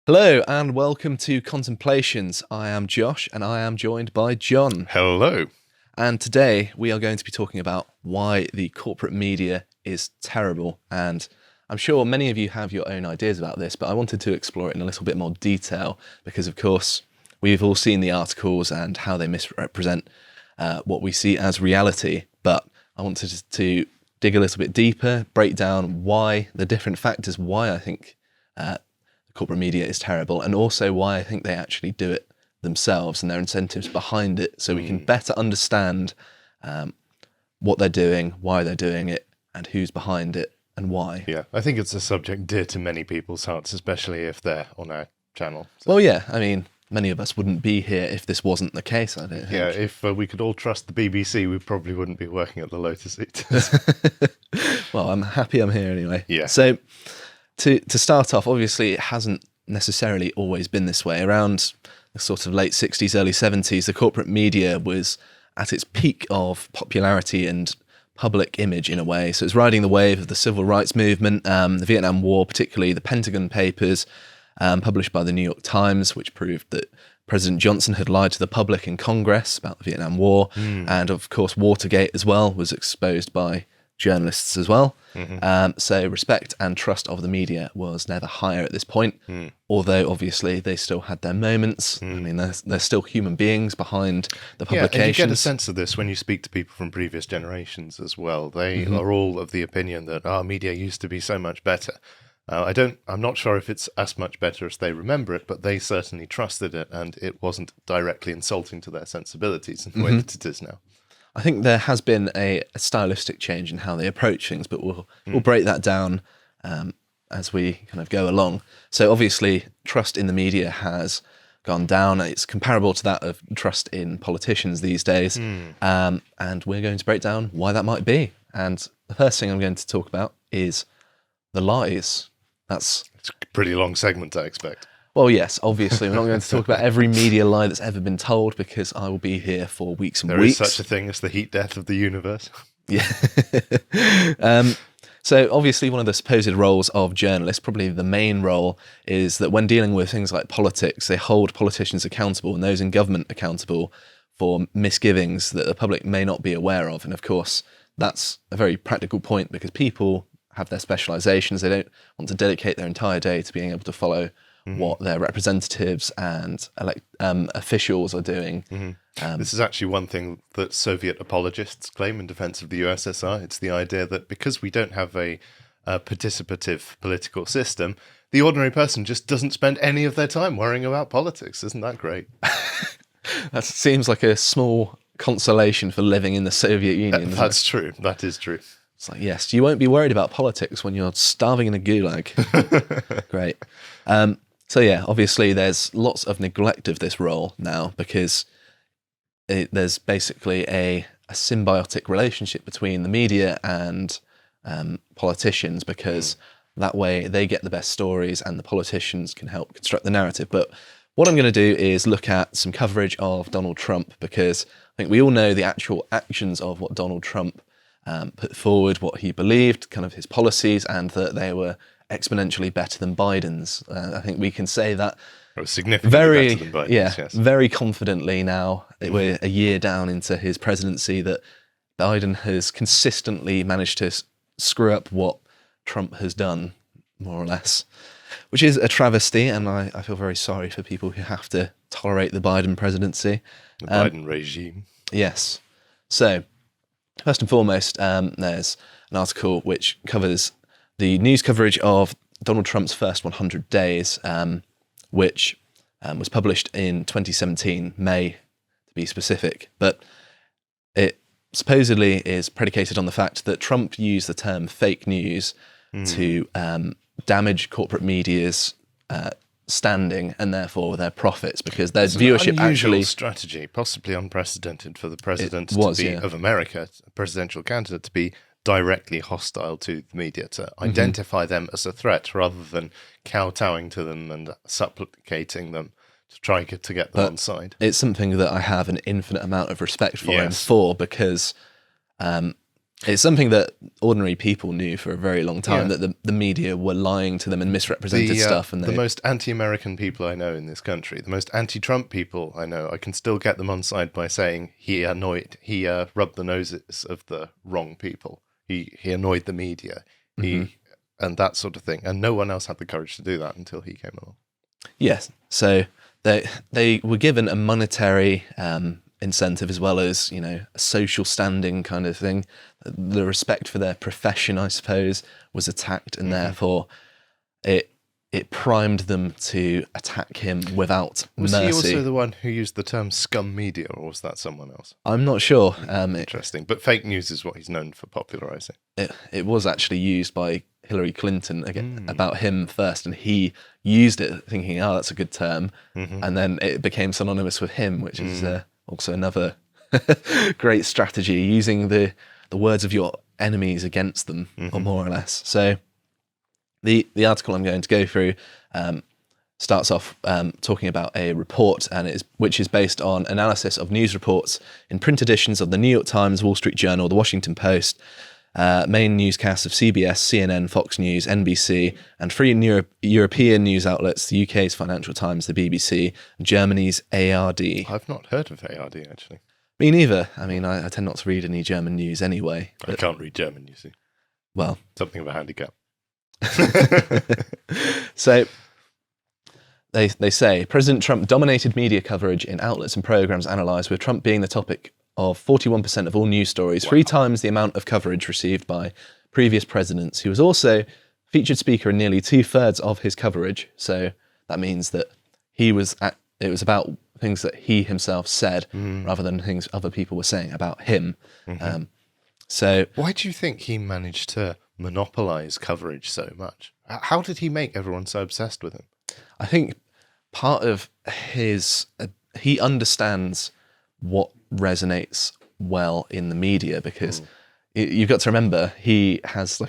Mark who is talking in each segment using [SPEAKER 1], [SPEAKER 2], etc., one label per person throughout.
[SPEAKER 1] Hello and welcome to Contemplations. I am Josh and I am joined by John.
[SPEAKER 2] Hello.
[SPEAKER 1] And today we are going to be talking about why the corporate media is terrible. And I'm sure many of you have your own ideas about this, but I wanted to explore it in a little bit more detail because, of course, we've all seen the articles and how they misrepresent what we see as reality. But I wanted to dig a little bit deeper, break down why the different factors, why I think corporate media is terrible, and also why I think they actually do it themselves and their incentives behind it, so we can better understand what they're doing, why they're doing it, and who's behind it and why.
[SPEAKER 2] Yeah, I think it's a subject dear to many people's hearts, especially if they're on our channel.
[SPEAKER 1] So. Well, yeah, I mean, many of us wouldn't be here if this wasn't the case, I don't think.
[SPEAKER 2] Yeah, if we could all trust the BBC, we probably wouldn't be working at the Lotus Eaters.
[SPEAKER 1] Well, I'm happy I'm here anyway.
[SPEAKER 2] Yeah.
[SPEAKER 1] So, to start off, obviously it hasn't necessarily always been this way. Around the sort of late 60s, early 70s, the corporate media was at its peak of popularity and public image in a way. So it's riding the wave of the civil rights movement, the Vietnam War, particularly the Pentagon Papers, published by the New York Times, which proved that President Johnson had lied to the public in Congress about the Vietnam War. And of course, Watergate as well was exposed by journalists as well. So respect and trust of the media was never higher at this point, although obviously they still had their moments. I mean, they're still human beings behind the publications.
[SPEAKER 2] Yeah, and you get a sense of this when you speak to people from previous generations as well. They are all of the opinion that our media used to be so much better. I'm not sure if it's as much better as they remember it, but they certainly trusted it, and it wasn't directly insulting to their sensibilities in the way that it is now.
[SPEAKER 1] I think there has been a stylistic change in how they approach things, but we'll break that down as we kind of go along. So obviously, trust in the media has gone down. It's comparable to that of trust in politicians these days. And we're going to break down why that might be. And the first thing I'm going to talk about is the lies.
[SPEAKER 2] It's a pretty long segment, I expect.
[SPEAKER 1] Well, yes, obviously, we're not going to talk about every media lie that's ever been told because I will be here for weeks and weeks.
[SPEAKER 2] There is such a thing as the heat death of the universe.
[SPEAKER 1] Yeah. So obviously one of the supposed roles of journalists, probably the main role, is that when dealing with things like politics, they hold politicians accountable and those in government accountable for misgivings that the public may not be aware of. And of course, that's a very practical point because people have their specializations. They don't want to dedicate their entire day to being able to follow what their representatives and officials are doing.
[SPEAKER 2] This is actually one thing that Soviet apologists claim in defense of the USSR. It's the idea that because we don't have a participative political system, the ordinary person just doesn't spend any of their time worrying about politics. Isn't that great?
[SPEAKER 1] That seems like a small consolation for living in the Soviet Union.
[SPEAKER 2] That's true. That is true.
[SPEAKER 1] It's like, yes, you won't be worried about politics when you're starving in a gulag. Great. So yeah, obviously there's lots of neglect of this role now because there's basically a symbiotic relationship between the media and politicians because that way they get the best stories and the politicians can help construct the narrative. But what I'm going to do is look at some coverage of Donald Trump because I think we all know the actual actions of what Donald Trump put forward, what he believed, kind of his policies, and that they were exponentially better than Biden's. I think we can say that
[SPEAKER 2] significantly better than Biden's, yes.
[SPEAKER 1] Very confidently now. We're a year down into his presidency that Biden has consistently managed to screw up what Trump has done, more or less, which is a travesty, and I feel very sorry for people who have to tolerate the Biden presidency.
[SPEAKER 2] The Biden regime.
[SPEAKER 1] Yes. So, first and foremost, there's an article which covers the news coverage of Donald Trump's first 100 days, which was published in 2017, May to be specific. But it supposedly is predicated on the fact that Trump used the term fake news to damage corporate media's standing and therefore their profits because their viewership
[SPEAKER 2] an
[SPEAKER 1] actually
[SPEAKER 2] strategy, possibly unprecedented for the president of America, a presidential candidate, to be directly hostile to the media, to identify them as a threat rather than kowtowing to them and supplicating them to try to get them on side.
[SPEAKER 1] It's something that I have an infinite amount of respect for him for because It's something that ordinary people knew for a very long time,
[SPEAKER 2] Yeah.
[SPEAKER 1] that the media were lying to them and misrepresented stuff. And
[SPEAKER 2] The most anti-American people I know in this country, the most anti-Trump people I know, I can still get them on side by saying he rubbed the noses of the wrong people. He annoyed the media. And that sort of thing. And no one else had the courage to do that until he came along.
[SPEAKER 1] yes, so they were given a monetary incentive as well as, a social standing kind of thing. The respect for their profession, I suppose, was attacked, and therefore it primed them to attack him without
[SPEAKER 2] Was
[SPEAKER 1] mercy.
[SPEAKER 2] he also the one who used the term scum media, or was that someone else?
[SPEAKER 1] I'm not sure.
[SPEAKER 2] Interesting. But fake news is what he's known for popularizing.
[SPEAKER 1] It was actually used by Hillary Clinton again, about him first, and he used it thinking, oh, that's a good term. And then it became synonymous with him, which is also another great strategy, using the words of your enemies against them, or more or less. So the article I'm going to go through starts off talking about a report, which is based on analysis of news reports in print editions of the New York Times, Wall Street Journal, the Washington Post, main newscasts of CBS, CNN, Fox News, NBC, and three European news outlets, the UK's Financial Times, the BBC, and Germany's ARD.
[SPEAKER 2] I've not heard of ARD, actually.
[SPEAKER 1] Me neither. I mean, I tend not to read any German news anyway.
[SPEAKER 2] I can't read German, you see.
[SPEAKER 1] Well.
[SPEAKER 2] Something of a handicap.
[SPEAKER 1] So they say President Trump dominated media coverage in outlets and programs analysed, with Trump being the topic of 41% of all news stories, 3 times the amount of coverage received by previous presidents. He was also featured speaker in nearly 2/3 of his coverage. So that means that it was about things that he himself said rather than things other people were saying about him. So
[SPEAKER 2] why do you think he managed to monopolize coverage so much? How did he make everyone so obsessed with him?
[SPEAKER 1] I think part of he understands what resonates well in the media, because you've got to remember he has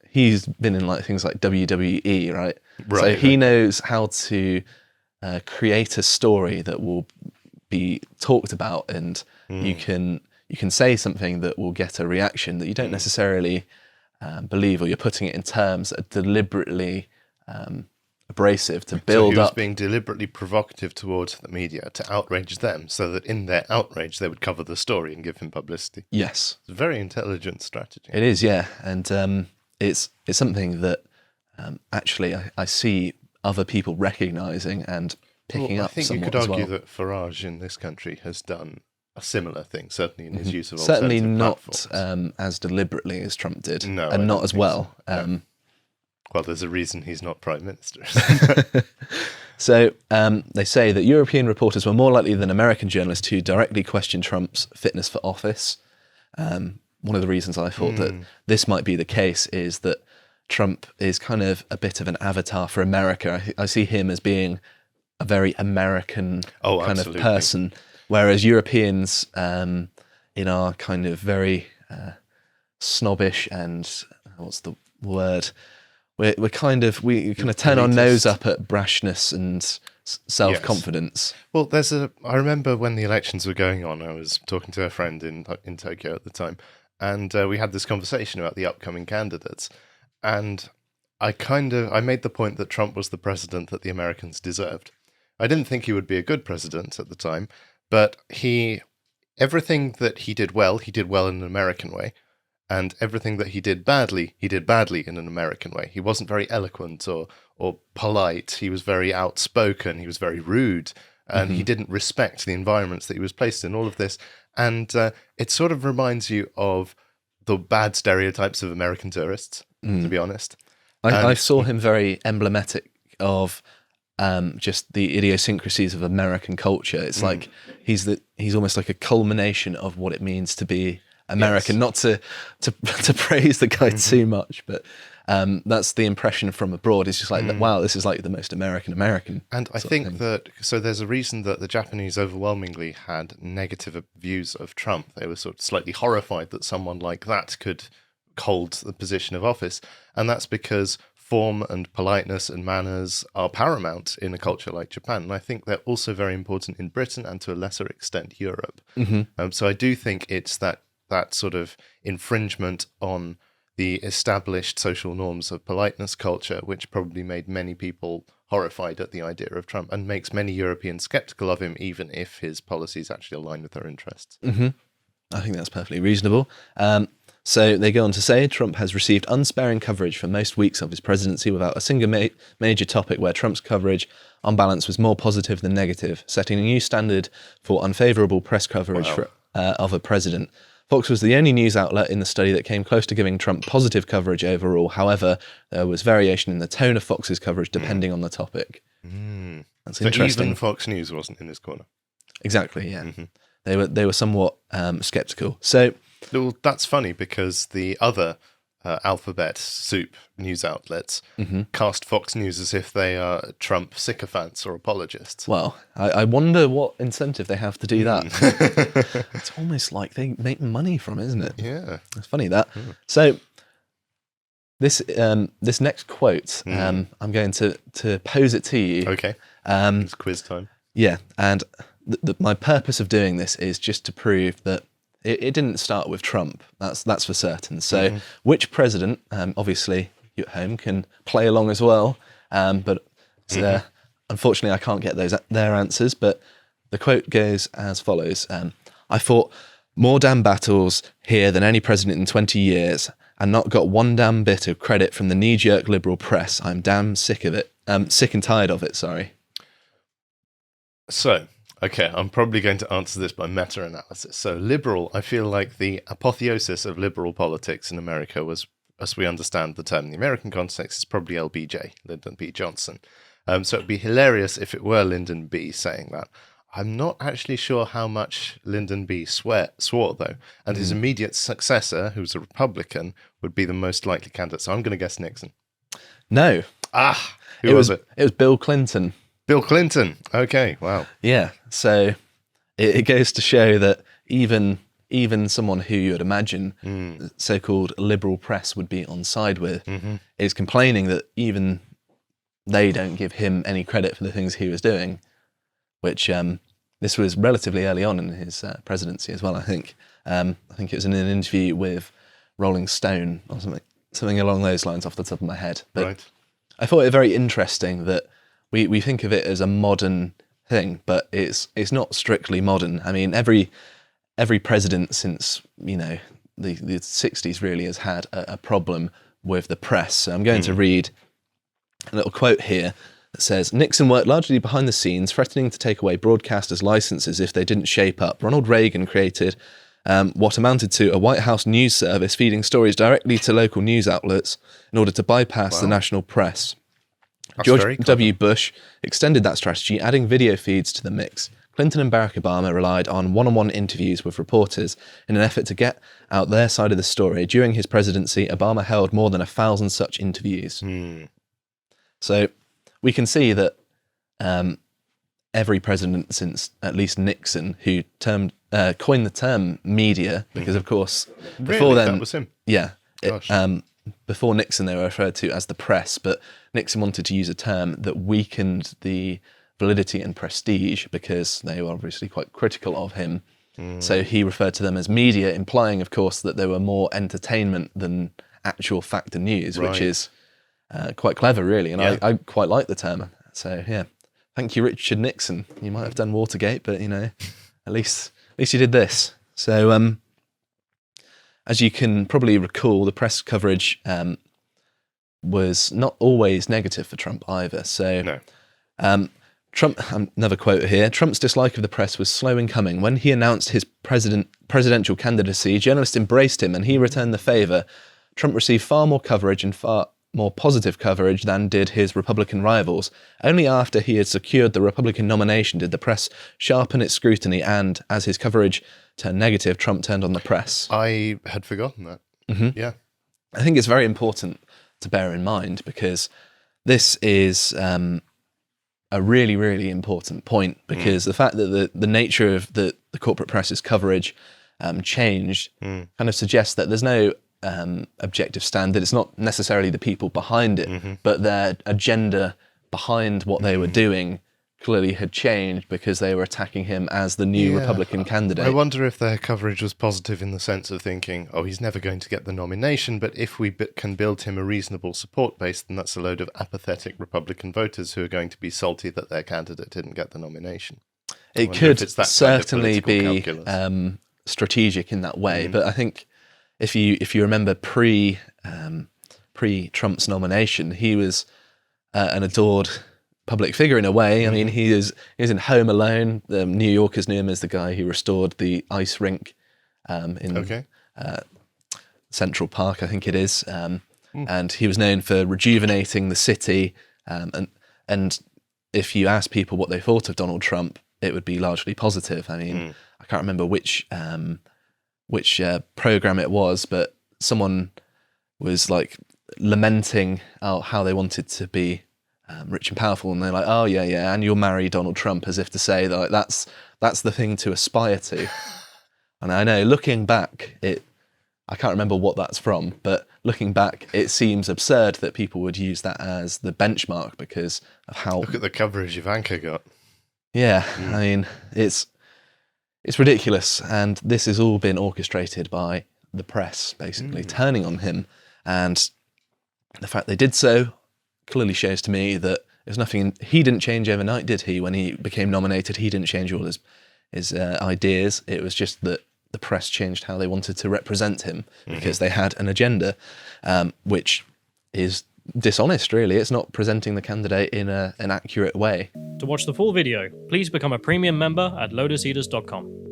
[SPEAKER 1] he's been in things like WWE, right? So he knows how to create a story that will be talked about, and you can say something that will get a reaction that you don't necessarily believe, or you're putting it in terms that are deliberately abrasive to build
[SPEAKER 2] he was
[SPEAKER 1] up.
[SPEAKER 2] Being deliberately provocative towards the media to outrage them, so that in their outrage they would cover the story and give him publicity.
[SPEAKER 1] Yes,
[SPEAKER 2] it's a very intelligent strategy.
[SPEAKER 1] It is, yeah, and it's something that actually I see other people recognizing and picking up.
[SPEAKER 2] I think you
[SPEAKER 1] somewhat
[SPEAKER 2] could
[SPEAKER 1] as
[SPEAKER 2] argue
[SPEAKER 1] well.
[SPEAKER 2] that Farage in this country has done a similar thing, certainly in his use of
[SPEAKER 1] Certainly
[SPEAKER 2] alternative
[SPEAKER 1] not
[SPEAKER 2] platforms.
[SPEAKER 1] as deliberately as Trump did,
[SPEAKER 2] No,
[SPEAKER 1] and
[SPEAKER 2] I
[SPEAKER 1] not
[SPEAKER 2] don't
[SPEAKER 1] as
[SPEAKER 2] think
[SPEAKER 1] well.
[SPEAKER 2] so. No. Well, there's a reason he's not Prime Minister.
[SPEAKER 1] So they say that European reporters were more likely than American journalists to directly question Trump's fitness for office. One of the reasons I thought that this might be the case is that Trump is kind of a bit of an avatar for America. I see him as being a very American kind of person, whereas Europeans in our kind of very snobbish and what's the word? We kind of turn our nose up at brashness and self-confidence.
[SPEAKER 2] Well, I remember when the elections were going on, I was talking to a friend in Tokyo at the time, and we had this conversation about the upcoming candidates, and I made the point that Trump was the president that the Americans deserved. I didn't think he would be a good president at the time, but everything that he did well in an American way. And everything that he did badly in an American way. He wasn't very eloquent or polite. He was very outspoken. He was very rude. And he didn't respect the environments that he was placed in, all of this. And it sort of reminds you of the bad stereotypes of American tourists, to be honest.
[SPEAKER 1] I saw him very emblematic of just the idiosyncrasies of American culture. It's like he's almost like a culmination of what it means to be American. Not to praise the guy too much, but that's the impression from abroad. It's just like, wow, this is like the most American.
[SPEAKER 2] And I think so there's a reason that the Japanese overwhelmingly had negative views of Trump. They were sort of slightly horrified that someone like that could hold the position of office. And that's because form and politeness and manners are paramount in a culture like Japan. And I think they're also very important in Britain and to a lesser extent Europe. So I do think it's that that sort of infringement on the established social norms of politeness culture, which probably made many people horrified at the idea of Trump and makes many Europeans skeptical of him, even if his policies actually align with their interests.
[SPEAKER 1] I think that's perfectly reasonable. So they go on to say Trump has received unsparing coverage for most weeks of his presidency without a single major topic where Trump's coverage, on balance, was more positive than negative, setting a new standard for unfavourable press coverage of a president. Fox was the only news outlet in the study that came close to giving Trump positive coverage overall. However, there was variation in the tone of Fox's coverage depending on the topic. That's
[SPEAKER 2] so
[SPEAKER 1] interesting.
[SPEAKER 2] Even Fox News wasn't in this corner.
[SPEAKER 1] Exactly, yeah. They were somewhat sceptical. So,
[SPEAKER 2] well, that's funny because the other alphabet soup news outlets cast Fox News as if they are Trump sycophants or apologists.
[SPEAKER 1] well, I wonder what incentive they have to do that. It's almost like they make money from it, isn't it?
[SPEAKER 2] Yeah.
[SPEAKER 1] It's funny that. So this next quote, I'm going to pose it to you.
[SPEAKER 2] Okay. It's quiz time.
[SPEAKER 1] Yeah, and my purpose of doing this is just to prove that it didn't start with Trump. That's for certain. So, which president? Obviously, you at home can play along as well. But unfortunately, I can't get their answers. But the quote goes as follows: "I fought more damn battles here than any president in 20 years, and not got one damn bit of credit from the knee-jerk liberal press. I'm damn sick of it. Sick and tired of it. Sorry."
[SPEAKER 2] So, okay, I'm probably going to answer this by meta-analysis. So, liberal, I feel like the apotheosis of liberal politics in America was, as we understand the term in the American context, is probably LBJ, Lyndon B. Johnson. So it'd be hilarious if it were Lyndon B. saying that. I'm not actually sure how much Lyndon B. swore though, and his immediate successor, who's a Republican, would be the most likely candidate. So I'm going to guess Nixon.
[SPEAKER 1] No.
[SPEAKER 2] Who was it?
[SPEAKER 1] It was Bill Clinton.
[SPEAKER 2] Bill Clinton. Okay, wow.
[SPEAKER 1] Yeah, so it goes to show that even someone who you would imagine so-called liberal press would be on side with is complaining that even they don't give him any credit for the things he was doing, which this was relatively early on in his presidency as well, I think. I think it was in an interview with Rolling Stone or something along those lines off the top of my head. But
[SPEAKER 2] Right.
[SPEAKER 1] I thought it very interesting that we think of it as a modern thing, but it's not strictly modern. I mean, every president since, the 60s really has had a problem with the press. So I'm going to read a little quote here that says, "Nixon worked largely behind the scenes, threatening to take away broadcasters' licenses if they didn't shape up. Ronald Reagan created what amounted to a White House news service feeding stories directly to local news outlets in order to bypass the national press.
[SPEAKER 2] That's very
[SPEAKER 1] George
[SPEAKER 2] clever.
[SPEAKER 1] W. Bush extended that strategy, adding video feeds to the mix. Clinton and Barack Obama relied on one-on-one interviews with reporters in an effort to get out their side of the story. During his presidency, Obama held more than 1,000 such interviews." So we can see that every president since at least Nixon, who coined the term media, because of course before
[SPEAKER 2] Really?
[SPEAKER 1] then,
[SPEAKER 2] That was him?
[SPEAKER 1] yeah,
[SPEAKER 2] Gosh.
[SPEAKER 1] before Nixon they were referred to as the press, but Nixon wanted to use a term that weakened the validity and prestige because they were obviously quite critical of him. So he referred to them as media, implying, of course, that they were more entertainment than actual fact and news, which
[SPEAKER 2] Right.
[SPEAKER 1] is quite clever, really. And
[SPEAKER 2] Yeah.
[SPEAKER 1] I quite like the term. So, yeah. Thank you, Richard Nixon. You might have done Watergate, but, at least you did this. So, as you can probably recall, the press coverage was not always negative for Trump either. So,
[SPEAKER 2] No.
[SPEAKER 1] Trump, another quote here, "Trump's dislike of the press was slow in coming. When he announced his presidential candidacy, journalists embraced him and he returned the favour. Trump received far more coverage and far more positive coverage than did his Republican rivals. Only after he had secured the Republican nomination did the press sharpen its scrutiny, and as his coverage turned negative, Trump turned on the press."
[SPEAKER 2] I had forgotten that. Yeah.
[SPEAKER 1] I think it's very important to bear in mind because this is a really, really important point, because the fact that the nature of the corporate press's coverage changed kind of suggests that there's no objective standard. It's not necessarily the people behind it, but their agenda behind what they were doing clearly had changed because they were attacking him as the new Republican candidate.
[SPEAKER 2] I wonder if their coverage was positive in the sense of thinking, oh, he's never going to get the nomination, but if we can build him a reasonable support base, then that's a load of apathetic Republican voters who are going to be salty that their candidate didn't get the nomination.
[SPEAKER 1] It could certainly be strategic in that way, but I think if you remember pre-Trump's nomination, he was an adored public figure in a way. I mean, he is in Home Alone. The New Yorkers knew him as the guy who restored the ice rink in Central Park, I think it is. And he was known for rejuvenating the city. And if you ask people what they thought of Donald Trump, it would be largely positive. I mean, I can't remember which program it was, but someone was like lamenting how they wanted to be rich and powerful, and they're like, oh yeah, and you'll marry Donald Trump, as if to say that, like, that's the thing to aspire to. And I know, looking back, I can't remember what that's from, but looking back, it seems absurd that people would use that as the benchmark because of how...
[SPEAKER 2] Look at the coverage Ivanka got.
[SPEAKER 1] Yeah, I mean, it's ridiculous, and this has all been orchestrated by the press, basically, turning on him, and the fact they did so clearly shows to me that there's nothing... He didn't change overnight, did he? When he became nominated, he didn't change all his ideas. It was just that the press changed how they wanted to represent him because they had an agenda, which is dishonest, really. It's not presenting the candidate in an accurate way.
[SPEAKER 3] To watch the full video, please become a premium member at lotuseaters.com.